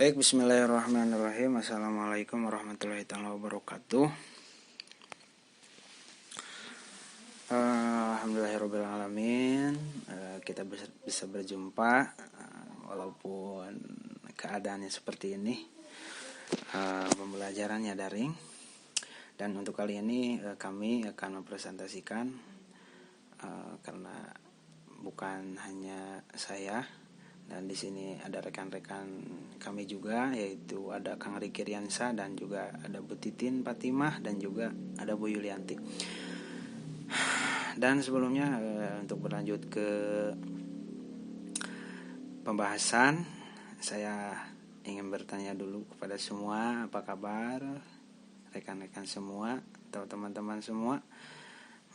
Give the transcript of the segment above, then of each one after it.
Baik, bismillahirrahmanirrahim. Assalamualaikum warahmatullahi wabarakatuh. Alhamdulillahirrahmanirrahim. Kita bisa berjumpa walaupun keadaannya seperti ini. Pembelajarannya daring. Dan untuk kali ini kami akan mempresentasikan karena bukan hanya saya. Dan di sini ada rekan-rekan kami juga, yaitu ada Kang Riki Riansa dan juga ada Bu Titin Fatimah dan juga ada Bu Yulianti. Dan sebelumnya untuk berlanjut ke pembahasan, saya ingin bertanya dulu kepada semua, apa kabar rekan-rekan semua atau teman-teman semua.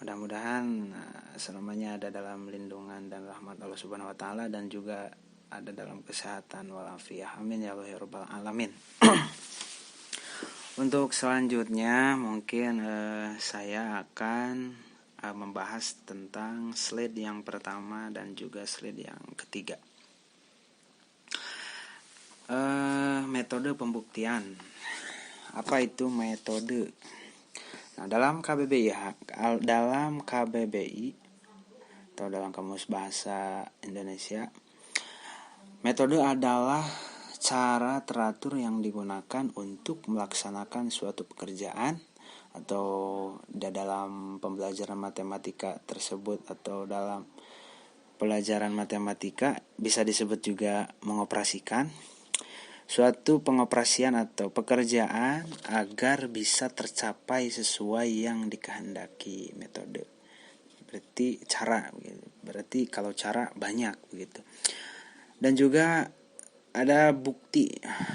Mudah-mudahan selamanya ada dalam lindungan dan rahmat Allah Subhanahu wa taala dan juga ada dalam kesehatan walafiat. Amin ya Allah ya rabbal alamin. Untuk selanjutnya mungkin saya akan membahas tentang slide yang pertama dan juga slide yang ketiga. Metode pembuktian. Apa itu metode? Nah, dalam KBBI atau dalam Kamus Bahasa Indonesia, metode adalah cara teratur yang digunakan untuk melaksanakan suatu pekerjaan atau dalam pembelajaran matematika tersebut atau dalam pelajaran matematika bisa disebut juga mengoperasikan suatu pengoperasian atau pekerjaan agar bisa tercapai sesuai yang dikehendaki. Metode berarti cara, berarti kalau cara banyak begitu. Dan juga ada bukti.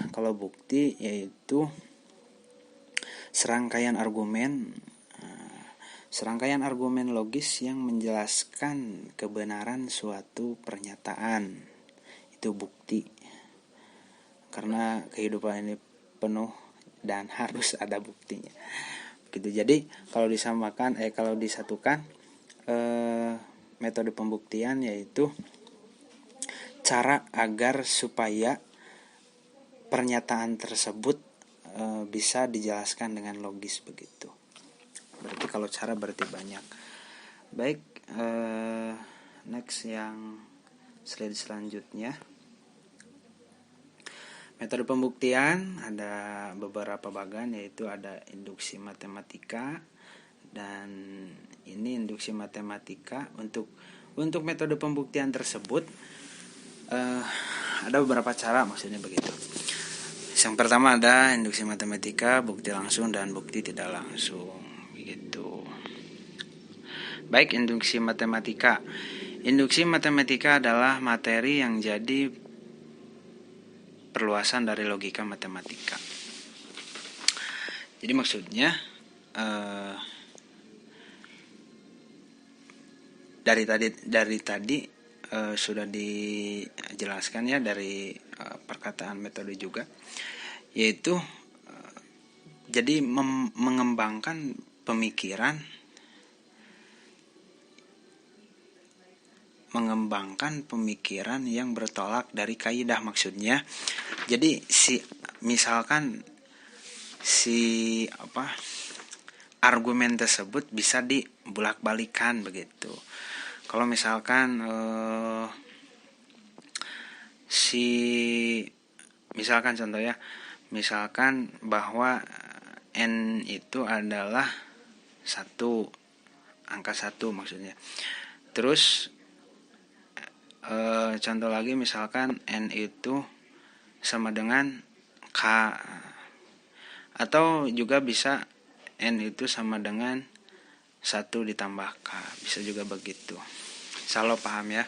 Kalau bukti yaitu serangkaian argumen logis yang menjelaskan kebenaran suatu pernyataan. Itu bukti. Karena kehidupan ini penuh dan harus ada buktinya. Begitu. Jadi kalau disatukan metode pembuktian yaitu cara agar supaya pernyataan tersebut bisa dijelaskan dengan logis begitu. Berarti kalau cara berarti banyak. Baik, next yang slide selanjutnya. Metode pembuktian ada beberapa bagian, yaitu ada induksi matematika, dan ini induksi matematika untuk metode pembuktian tersebut ada beberapa cara, maksudnya begitu. Yang pertama ada induksi matematika, bukti langsung dan bukti tidak langsung begitu. Baik, induksi matematika. Induksi matematika adalah materi yang jadi perluasan dari logika matematika. Jadi maksudnya dari tadi sudah dijelaskan ya dari perkataan metode juga, yaitu jadi mengembangkan pemikiran yang bertolak dari kaidah. Maksudnya jadi misalkan argumen tersebut bisa dibulak-balikan begitu. Kalau misalkan misalkan contoh ya, misalkan bahwa n itu adalah 1, angka 1 maksudnya. Terus contoh lagi, misalkan n itu sama dengan k, atau juga bisa n itu sama dengan 1 ditambah k, bisa juga begitu. Insya paham ya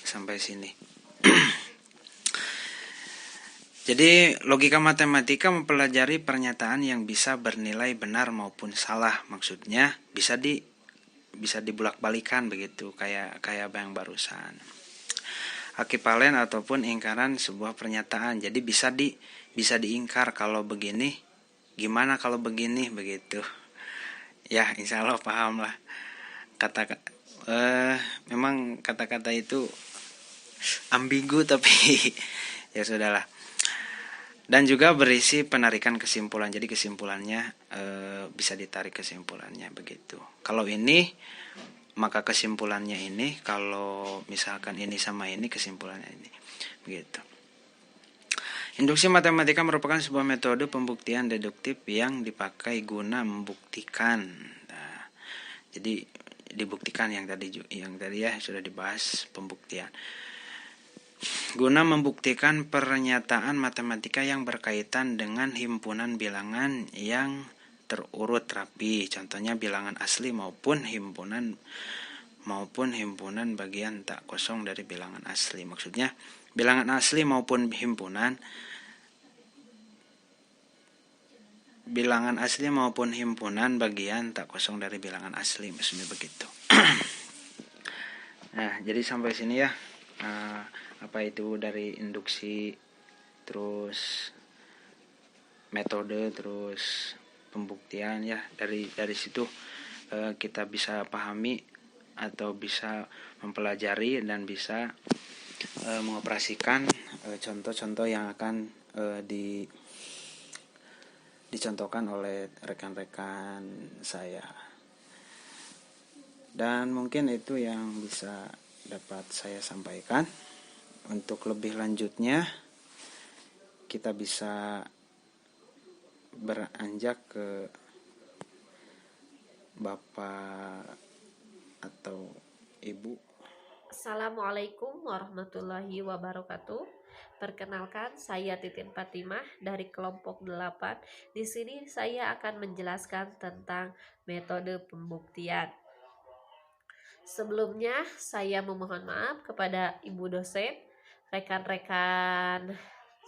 sampai sini. Jadi logika matematika mempelajari pernyataan yang bisa bernilai benar maupun salah. Maksudnya bisa dibulak-balikan begitu, kayak apa yang barusan. Ekivalen ataupun ingkaran sebuah pernyataan. Jadi bisa diingkar kalau begini, gimana kalau begini begitu. Ya, insya Allah paham lah. Memang kata-kata itu ambigu, tapi ya sudahlah. Dan juga berisi penarikan kesimpulan. Jadi kesimpulannya bisa ditarik kesimpulannya begitu. Kalau ini maka kesimpulannya ini, kalau misalkan ini sama ini kesimpulannya ini begitu. Induksi matematika merupakan sebuah metode pembuktian deduktif yang dipakai guna membuktikan. Nah, jadi dibuktikan yang tadi ya sudah dibahas pembuktian. Guna membuktikan pernyataan matematika yang berkaitan dengan himpunan bilangan yang terurut rapi, contohnya bilangan asli maupun himpunan bagian tak kosong dari bilangan asli. Maksudnya bilangan asli maupun himpunan bagian tak kosong dari bilangan asli, maksudnya begitu. Nah, jadi sampai sini ya. Apa itu dari induksi, terus metode, terus pembuktian ya. Dari situ kita bisa pahami atau bisa mempelajari dan bisa mengoperasikan contoh-contoh yang akan dicontohkan oleh rekan-rekan saya. Dan mungkin itu yang bisa dapat saya sampaikan. Untuk lebih lanjutnya kita bisa beranjak ke Bapak atau Ibu. Assalamualaikum warahmatullahi wabarakatuh. Perkenalkan, saya Titin Fatimah dari kelompok 8. Di sini saya akan menjelaskan tentang metode pembuktian. Sebelumnya, saya memohon maaf kepada Ibu dosen, rekan-rekan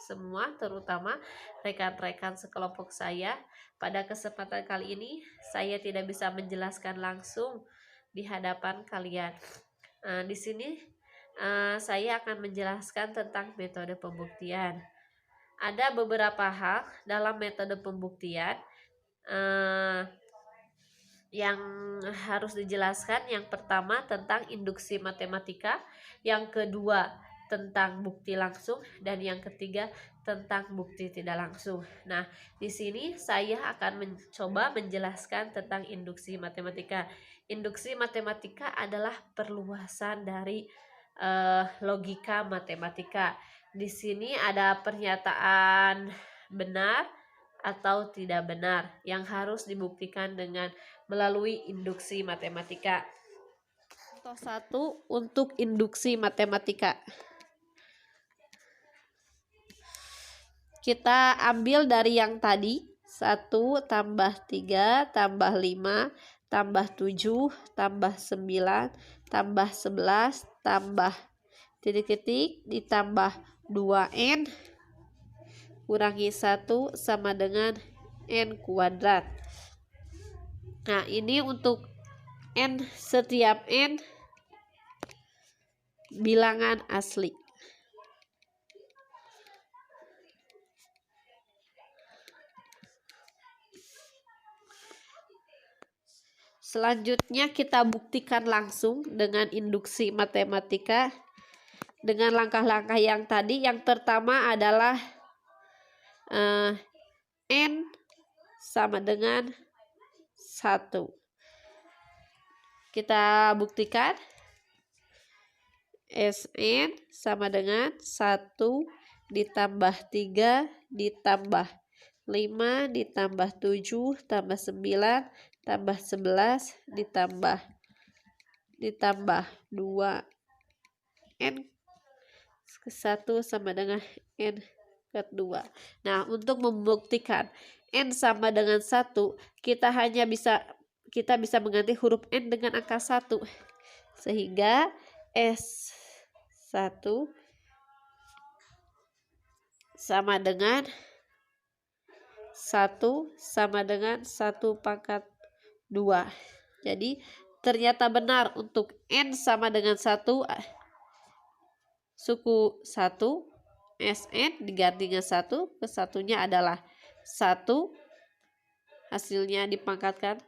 semua, terutama rekan-rekan sekelompok saya. Pada kesempatan kali ini, saya tidak bisa menjelaskan langsung di hadapan kalian. Di sini saya akan menjelaskan tentang metode pembuktian. Ada beberapa hal dalam metode pembuktian yang harus dijelaskan. Yang pertama tentang induksi matematika, yang kedua tentang bukti langsung, dan yang ketiga tentang bukti tidak langsung. Nah, di sini saya akan mencoba menjelaskan tentang induksi matematika. Induksi matematika adalah perluasan dari logika matematika. Di sini ada pernyataan benar atau tidak benar yang harus dibuktikan dengan melalui induksi matematika. Contoh 1 untuk induksi matematika. Kita ambil dari yang tadi, 1 tambah 3 tambah 5 tambah 7 tambah 9 tambah 11 tambah titik-titik ditambah 2n kurangi 1 sama dengan n kuadrat. Nah, ini untuk n, setiap n bilangan asli. Selanjutnya kita buktikan langsung dengan induksi matematika dengan langkah-langkah yang tadi. Yang pertama adalah n sama dengan 1. Kita buktikan Sn sama dengan 1 ditambah 3 ditambah 5 ditambah 7 tambah 9 tambah 11 ditambah 2 n ke 1 sama dengan n ke 2. Nah, untuk membuktikan n sama dengan 1, kita bisa mengganti huruf n dengan angka 1. Sehingga S1 sama dengan 1 sama dengan 1 pangkat 2. Jadi ternyata benar untuk n sama dengan 1, suku 1 Sn diganti dengan 1, kesatunya adalah 1, hasilnya dipangkatkan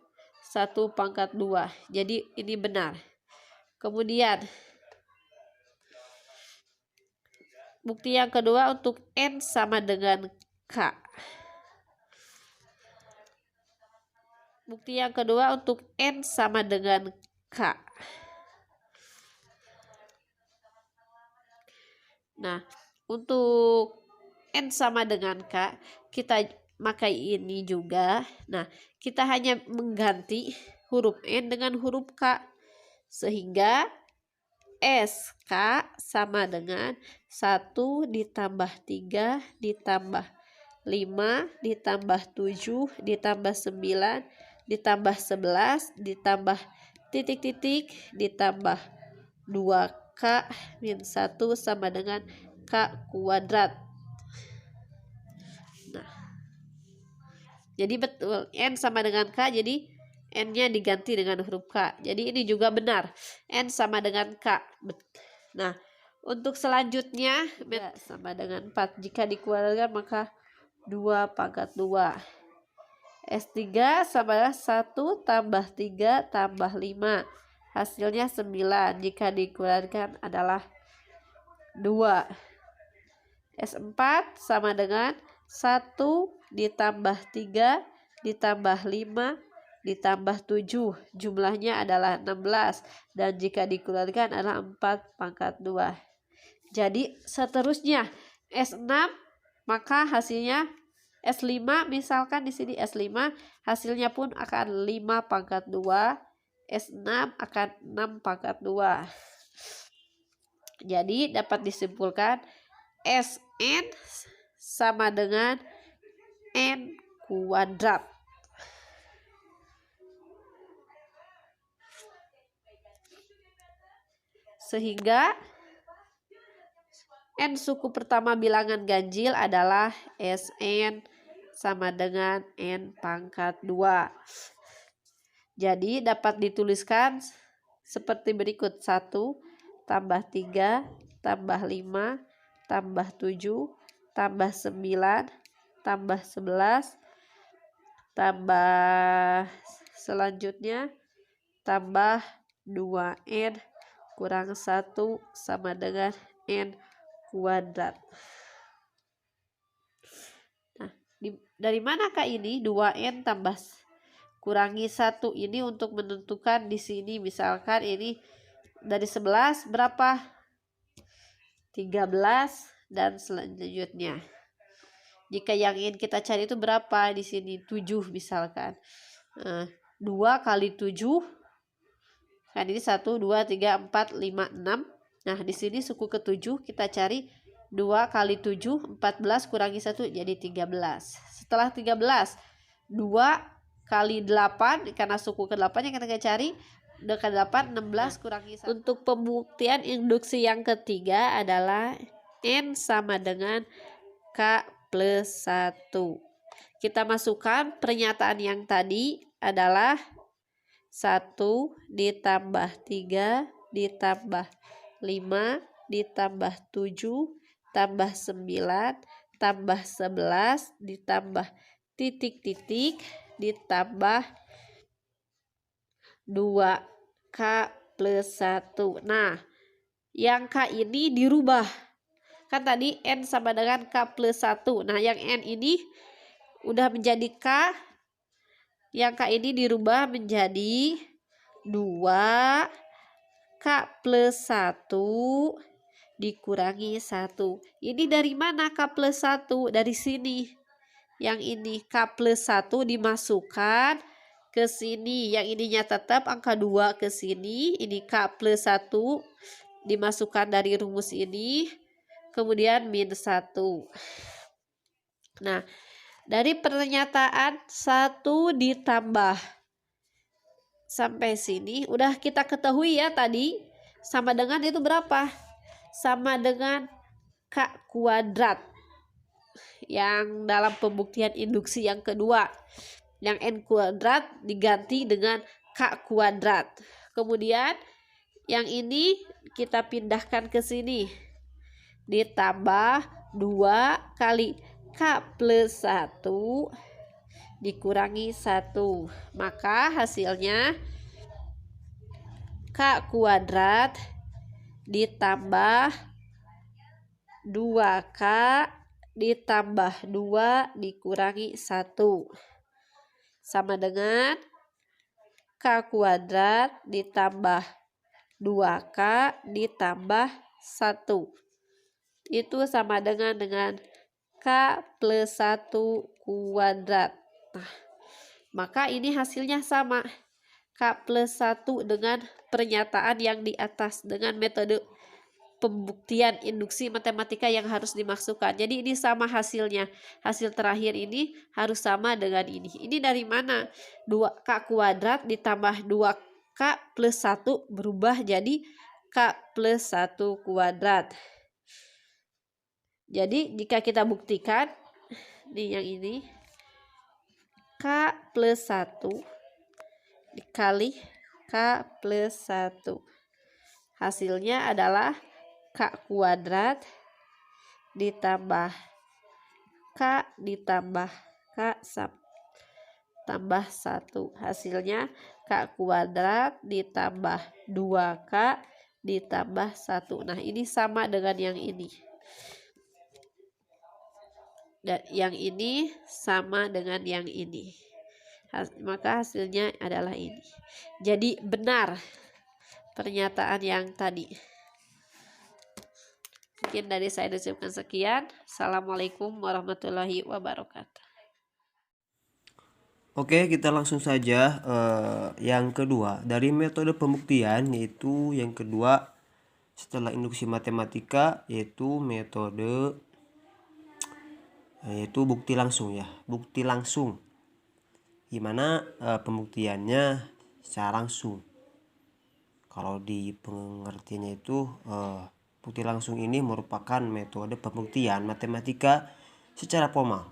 1 pangkat 2. Jadi ini benar. Kemudian bukti yang kedua untuk n sama dengan K. Bukti yang kedua untuk N sama dengan K. Nah, untuk N sama dengan K, kita pakai ini juga. Nah, kita hanya mengganti huruf N dengan huruf K. Sehingga SK sama dengan 1 ditambah 3 ditambah 5 ditambah 7 ditambah 9 ditambah 11 ditambah titik-titik ditambah 2K min 1 sama dengan K kuadrat. Nah, jadi betul N sama dengan K, jadi N-nya diganti dengan huruf K. Jadi ini juga benar. N sama dengan K. Nah, untuk selanjutnya sama dengan 4. Jika dikuadratkan maka 2 pangkat 2. S3 sama dengan 1 tambah 3 tambah 5. Hasilnya 9. Jika dikuadratkan adalah 2. S4 sama dengan 1 ditambah 3 ditambah 5 ditambah 7. Jumlahnya adalah 16. Dan jika dikuadratkan adalah 4 pangkat 2. Jadi seterusnya S6 maka hasilnya S5, misalkan di sini S5 hasilnya pun akan 5 pangkat 2. S6 akan 6 pangkat 2. Jadi dapat disimpulkan Sn sama dengan N kuadrat. Sehingga N suku pertama bilangan ganjil adalah Sn sama dengan N pangkat 2. Jadi dapat dituliskan seperti berikut. 1 tambah 3 tambah 5 tambah 7 tambah 9 tambah 11 tambah selanjutnya tambah 2N kurang 1 sama dengan N kuadrat. Nah, dari manakah ini 2N tambah kurangi 1 ini untuk menentukan di sini, misalkan ini dari 11 berapa? 13 dan selanjutnya. Jika yang ingin kita cari itu berapa di sini? 7 misalkan. 2 kali 7 kan ini 1 2 3 4 5 6. Nah, di sini suku ke-7 kita cari 2 kali 7 14 kurangi 1 jadi 13. Setelah 13 2 kali 8 karena suku ke-8 yang kita cari 2 kali 8 16 kurangi 1. Untuk pembuktian induksi yang ketiga adalah N sama dengan K plus 1. Kita masukkan pernyataan yang tadi adalah 1 ditambah 3 ditambah 5 ditambah 7 tambah 9 tambah 11 ditambah titik-titik ditambah 2K plus 1. Nah, yang K ini dirubah. Kan tadi N sama dengan K plus 1. Nah, yang N ini udah menjadi K. Yang K ini dirubah menjadi 2K plus 1 dikurangi 1. Ini dari mana K plus 1? Dari sini. Yang ini K plus 1 dimasukkan ke sini. Yang ininya tetap angka 2 ke sini. Ini K plus 1 dimasukkan dari rumus ini. Kemudian min 1. Nah, dari pernyataan 1 ditambah sampai sini udah kita ketahui ya tadi sama dengan itu berapa? Sama dengan K kuadrat. Yang dalam pembuktian induksi yang kedua. Yang N kuadrat diganti dengan K kuadrat. Kemudian yang ini kita pindahkan ke sini. Ditambah 2 kali K plus 1 dikurangi 1. Maka hasilnya K kuadrat ditambah 2K ditambah 2 dikurangi 1 sama dengan K kuadrat ditambah 2K ditambah 1. Itu sama dengan K plus 1 kuadrat. Nah, maka ini hasilnya sama. K plus 1 dengan pernyataan yang di atas dengan metode pembuktian induksi matematika yang harus dimasukkan. Jadi ini sama hasilnya. Hasil terakhir ini harus sama dengan ini. Ini dari mana? 2K kuadrat ditambah 2K plus 1 berubah jadi K plus 1 kuadrat. Jadi jika kita buktikan nih yang ini K plus 1 dikali K plus 1. Hasilnya adalah K kuadrat ditambah K ditambah K tambah 1. Hasilnya K kuadrat ditambah 2K ditambah 1. Nah, ini sama dengan yang ini. Dan yang ini sama dengan yang ini. Maka hasilnya adalah ini. Jadi benar pernyataan yang tadi. Mungkin dari saya ucapkan sekian. Assalamualaikum warahmatullahi wabarakatuh. Oke, kita langsung saja yang kedua dari metode pembuktian, yaitu yang kedua setelah induksi matematika, yaitu metode bukti langsung ya, bukti langsung. Gimana pembuktiannya secara langsung? Kalau di pengertiannya itu bukti langsung ini merupakan metode pembuktian matematika secara formal.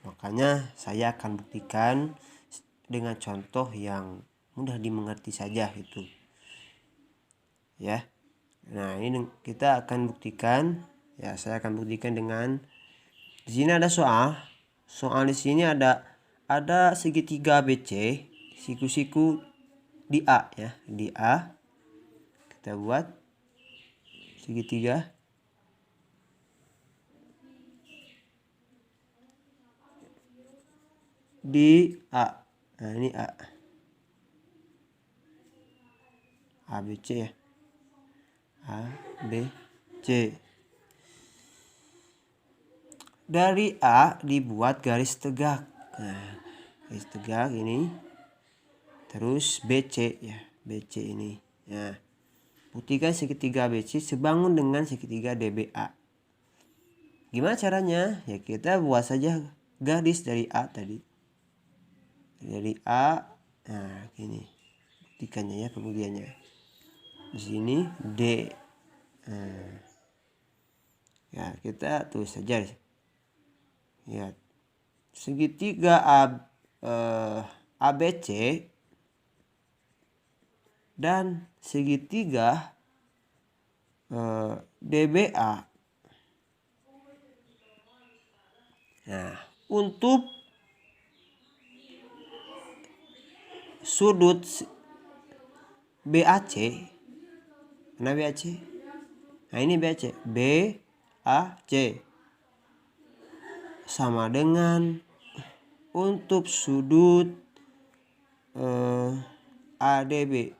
Makanya saya akan buktikan dengan contoh yang mudah dimengerti saja itu. Ya. Nah, ini kita akan buktikan ya, saya akan buktikan dengan di sini ada soal. Soal di sini ada segitiga ABC, siku-siku di A ya, di A. Kita buat segitiga. Di A. Nah, ini A. ABC ya. A, B, C. Dari A dibuat garis tegak. Nah, garis tegak ini. Terus BC ya, BC ini. Nah, buktikan segitiga BC sebangun dengan segitiga DBA. Gimana caranya? Ya kita buat saja garis dari A tadi. Dari A, nah gini. Buktikannya ya, pembuktiannya. Di sini D. Nah, ya kita tulis saja. Ya, segitiga ABC dan segitiga DBA. Nah, untuk sudut BAC, mana BAC? Nah, ini BAC, BAC sama dengan untuk sudut ADB.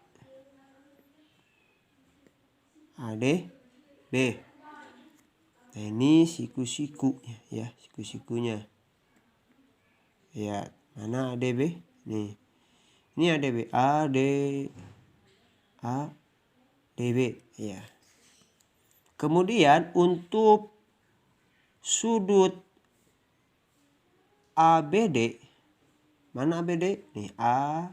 ADB. Nah, ini siku-siku ya, siku-sikunya. Ya, mana ADB? Nih. Ini ADB, ADB ya. Kemudian untuk sudut ABD, mana ABD? Nih, ABD.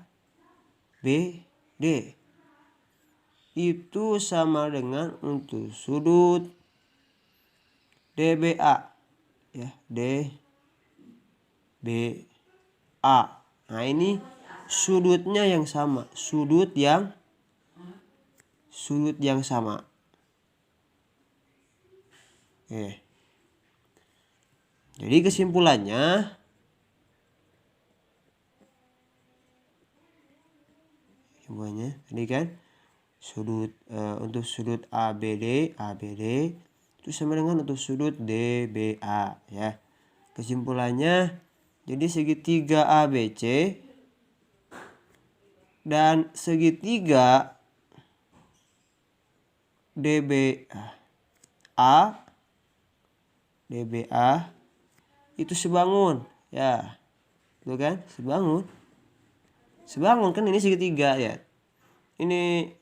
Itu sama dengan untuk sudut DBA ya, DBA. Nah, ini sudutnya yang sama, sudut yang sama. Oke. Jadi kesimpulannya tadi kan sudut untuk sudut ABD itu sama dengan untuk sudut DBA ya. Kesimpulannya, jadi segitiga ABC dan segitiga DBA itu sebangun ya. Tuh kan, sebangun kan, ini segitiga ya. Ini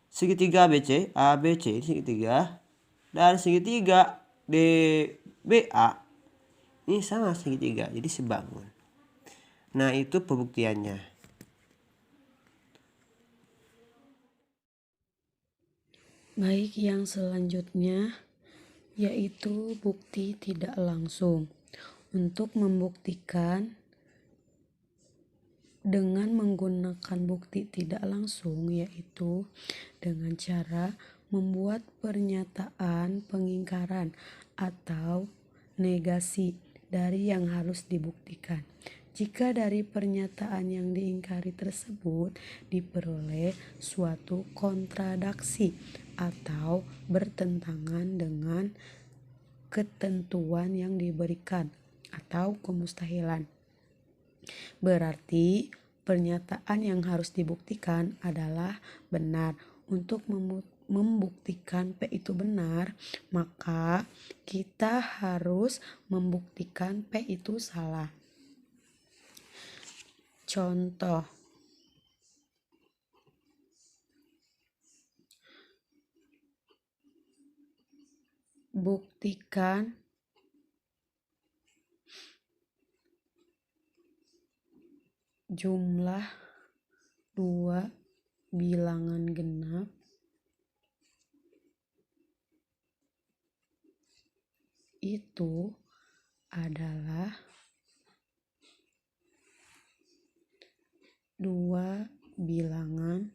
segitiga ABC ini segitiga, dan segitiga DBA ini sama segitiga, jadi sebangun. Nah, itu pembuktiannya. Baik, yang selanjutnya yaitu bukti tidak langsung. Untuk membuktikan dengan menggunakan bukti tidak langsung, yaitu dengan cara membuat pernyataan pengingkaran atau negasi dari yang harus dibuktikan. Jika dari pernyataan yang diingkari tersebut diperoleh suatu kontradiksi atau bertentangan dengan ketentuan yang diberikan atau kemustahilan, berarti pernyataan yang harus dibuktikan adalah benar. Untuk membuktikan P itu benar, maka kita harus membuktikan P itu salah. Contoh, buktikan jumlah 2 bilangan genap itu adalah 2 bilangan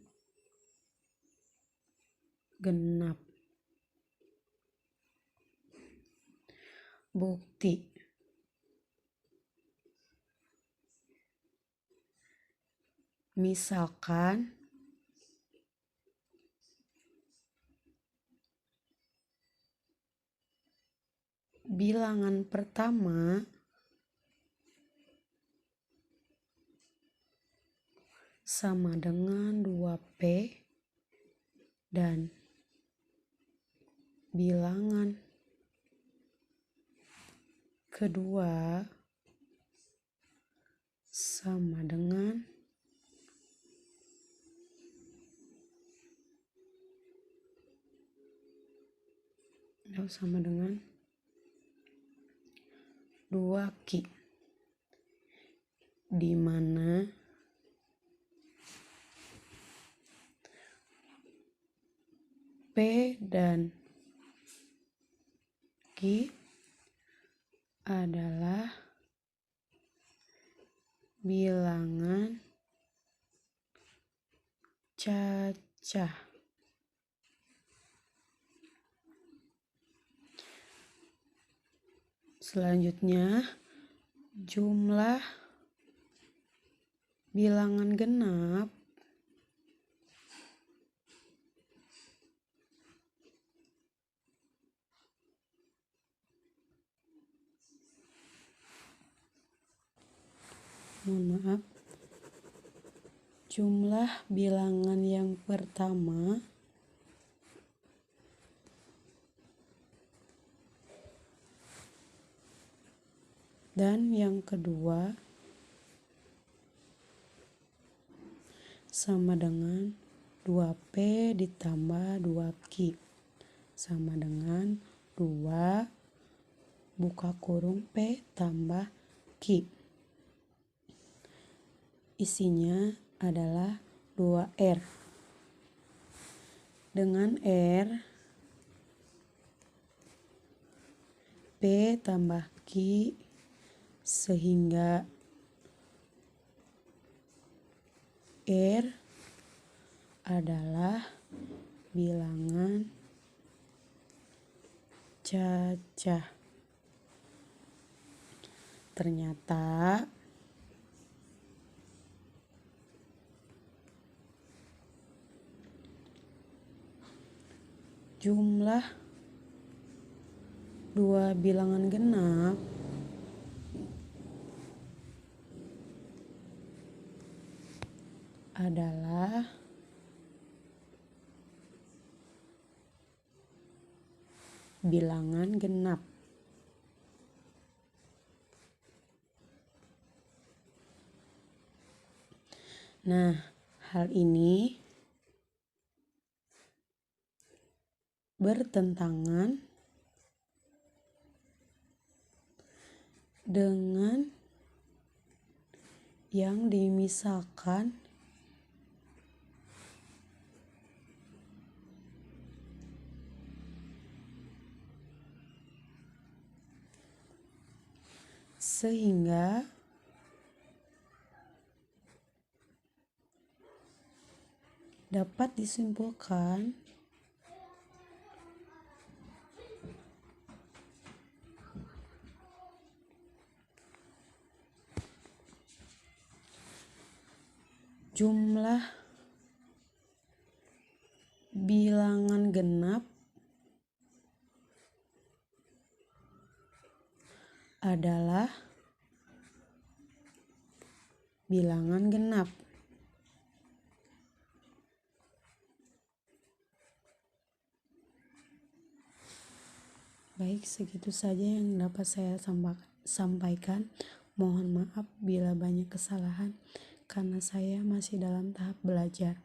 genap. Bukti misalkan bilangan pertama sama dengan 2P dan bilangan kedua sama dengan 2Q, di mana P dan Q adalah bilangan cacah. Selanjutnya, jumlah bilangan genap jumlah bilangan yang pertama dan yang kedua sama dengan 2P ditambah 2Q sama dengan 2 buka kurung P tambah Q. Isinya adalah 2R. Dengan R, P tambah Q sehingga R adalah bilangan cacah. Ternyata jumlah 2 bilangan genap adalah bilangan genap. Nah, hal ini bertentangan dengan yang dimisalkan sehingga dapat disimpulkan jumlah bilangan genap adalah bilangan genap. Baik, segitu saja yang dapat saya sampaikan. Mohon maaf bila banyak kesalahan karena saya masih dalam tahap belajar.